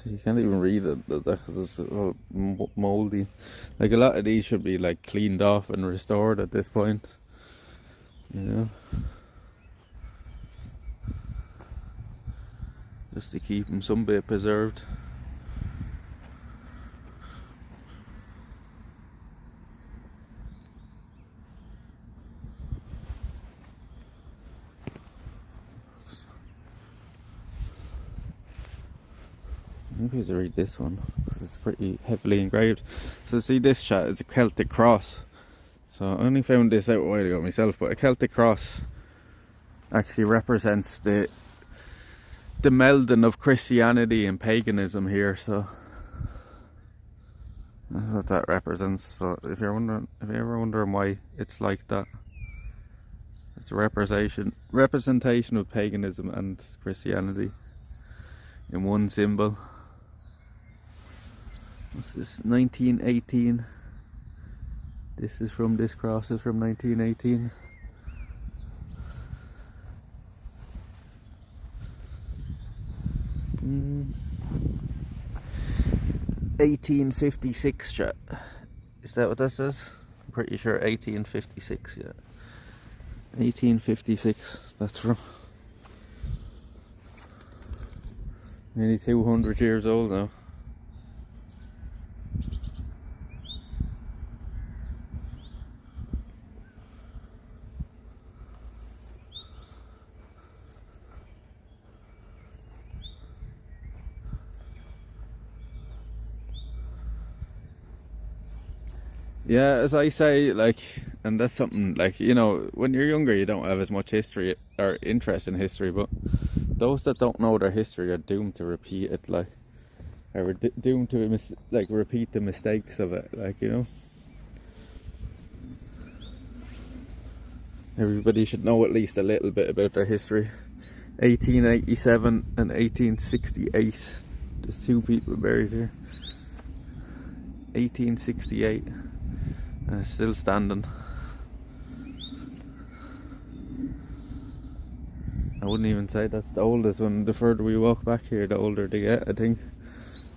You can't even read it because it's all mouldy. Like a lot of these should be like cleaned off and restored at this point, you know, just to keep them some bit preserved. Maybe I should read this one because it's pretty heavily engraved. So see this chat, it's a Celtic cross. So I only found this out a while ago myself, but a Celtic cross actually represents the melding of Christianity and paganism here. So that's what that represents. So if you're ever wondering why it's like that, it's a representation of paganism and Christianity in one symbol. What's this? 1918. This cross is from 1918. Mm. 1856, chat. Is that what this is? I'm pretty sure 1856, yeah. 1856, that's from. Nearly 200 years old now. Yeah, as I say, like, and that's something, like, you know, when you're younger you don't have as much history or interest in history, but those that don't know their history are doomed to repeat it, like, or doomed to repeat the mistakes of it, like, you know. Everybody should know at least a little bit about their history. 1887 and 1868. There's two people buried here. 1868. And it's still standing. I wouldn't even say that's the oldest one. The further we walk back here, the older they get, I think.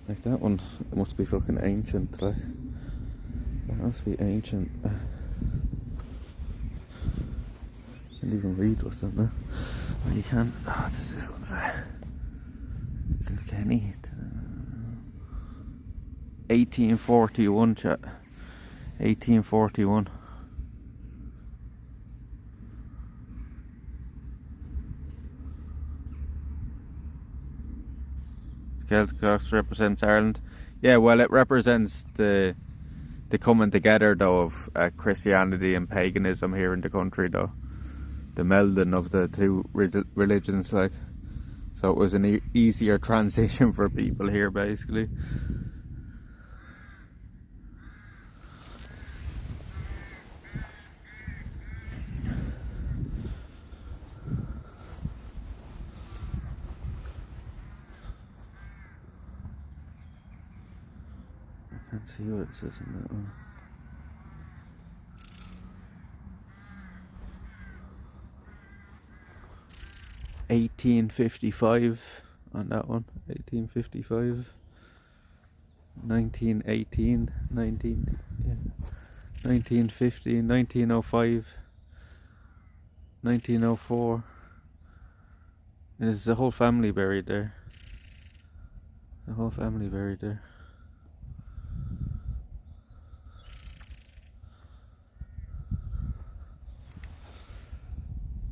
Like that one, it must be fucking ancient. Like, that must be ancient. Can't even read what's on there. Oh, you can. Oh, what does this one say? Kilkenny. 1841, chat. 1841. Celtic cross represents Ireland. Yeah, well, it represents the coming together though of Christianity and paganism here in the country though. The melding of the two religions, like, so it was an easier transition for people here basically. I can't see what it says in that one. $18.55 on that one. 1855. 1918. 1950. 1905. 1904. There's the whole family buried there. The whole family buried there.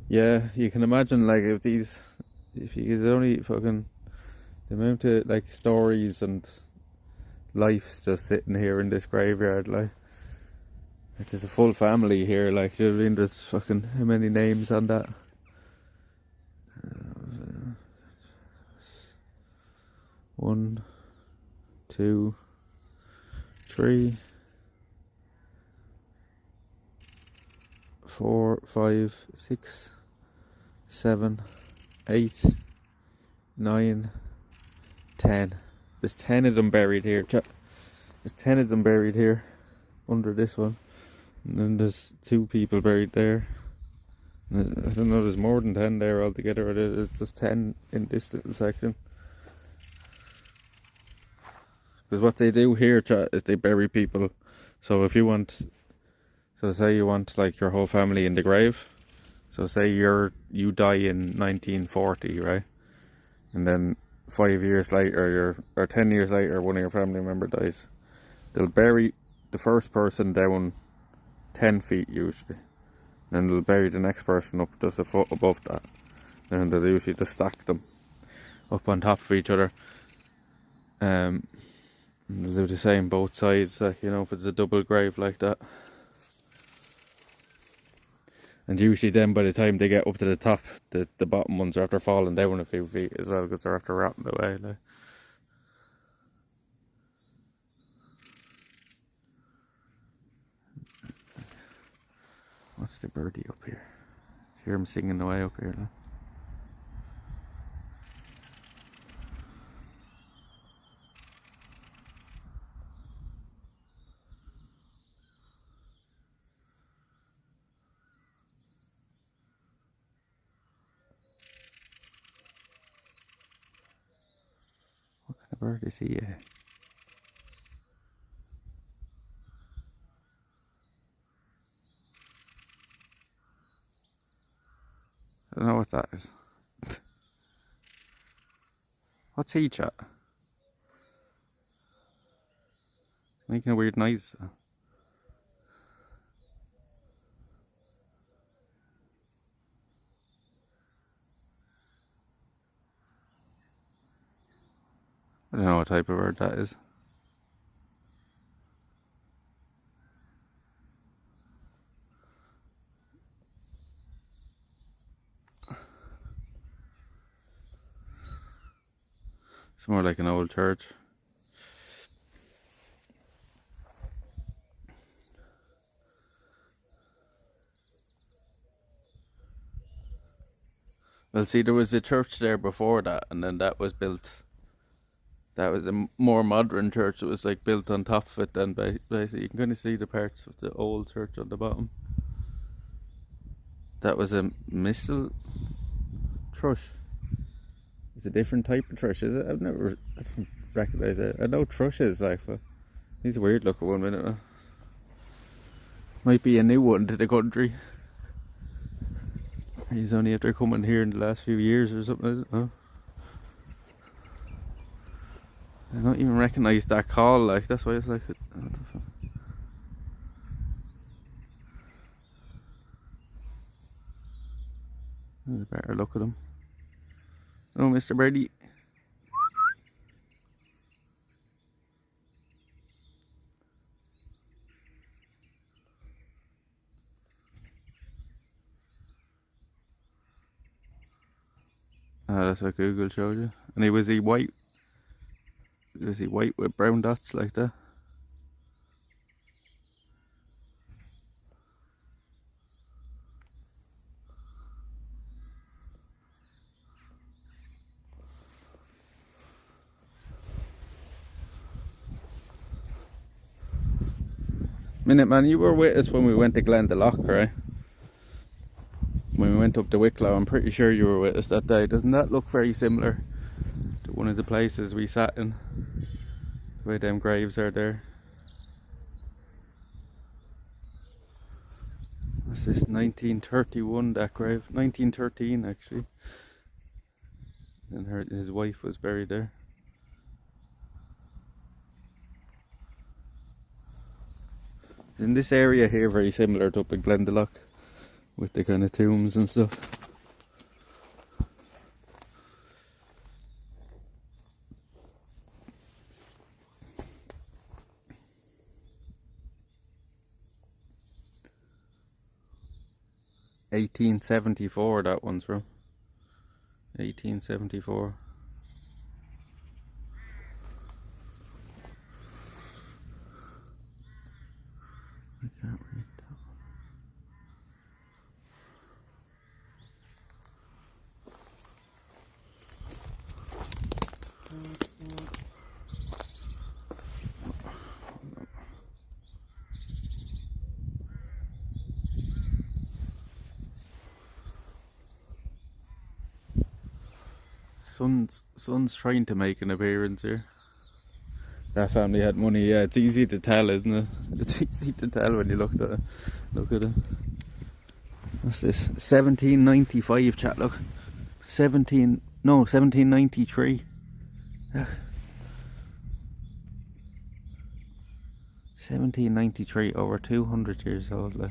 Yeah, you can imagine, like, if you could only fucking, the amount of, like, stories and lives just sitting here in this graveyard, like there's a full family here, like, you know what I mean? There's fucking, how many names on that? 1, 2, 3, 4, 5, 6, 7, 8, 9, 10. There's 10 of them buried here. There's 10 of them buried here under this one, and then there's 2 people buried there. I don't know, there's more than 10 there altogether, or there's just 10 in this little section. Because what they do here, chat, is they bury people. So if you want, so say you want like your whole family in the grave. So say you die in 1940, right? And then 5 years later, or 10 years later, one of your family member dies. They'll bury the first person down 10 feet usually. Then they'll bury the next person up just a foot above that. And they'll usually just stack them up on top of each other. And they'll do the same both sides, like, you know, if it's a double grave like that. And usually then by the time they get up to the top, the bottom ones are after falling down a few feet as well, because they're after rotting away. Like. What's the birdie up here? Hear him singing away up here. Like. What kind of bird is he? I don't know what that is. What's he, chat? Making a weird noise. I don't know what type of bird that is. It's more like an old church. Well, see, there was a church there before that, and then that was built. That was a more modern church. It was like built on top of it. Then basically, you can kind of see the parts of the old church on the bottom. That was a missile thrush. It's a different type of thrush, is it? I don't recognise it. I know thrushes, like, but he's a weird looking one minute. Might be a new one to the country. He's only after coming here in the last few years or something, is it? No? I don't even recognise that call, like, that's why it's like, what the fuck? There's a better look at him. Oh, Mr. Birdie. Ah, that's what Google showed you. And was he white? Was he white with brown dots like that? Minute man, you were with us when we went to Glendalough, right? When we went up to Wicklow, I'm pretty sure you were with us that day. Doesn't that look very similar to one of the places we sat in? The way them graves are there. What's this? 1931, that grave. 1913, actually. And his wife was buried there. In this area here, very similar to up in Glendalough, with the kind of tombs and stuff. (1874) that one's from. 1874. I can't read that. Sun's trying to make an appearance here. That family had money. Yeah, it's easy to tell, isn't it? It's easy to tell when you look at it. Look at it. What's this? 1795, chat. Look, 1793. Yeah. 1793, over 200 years old. Like.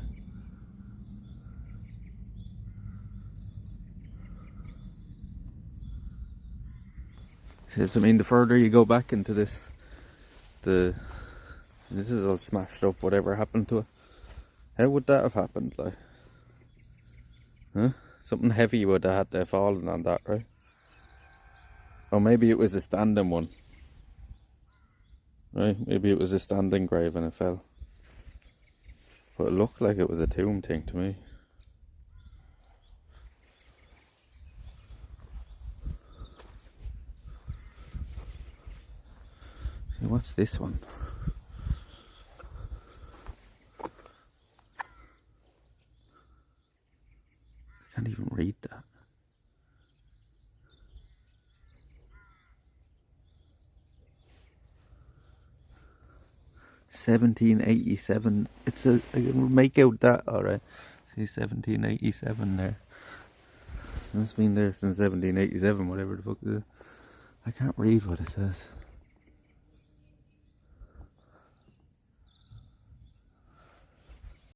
I mean, the further you go back into this, this is all smashed up. Whatever happened to it? How would that have happened? Like, huh? Something heavy would have had to have fallen on that, right? Or maybe it was a standing one. Right? Maybe it was a standing grave and it fell. But it looked like it was a tomb thing to me. So what's this one? I can't even read that. $1787. It's a. I can make out that. All right. See, 1787 there. It's been there since 1787. Whatever the fuck it is. I can't read what it says.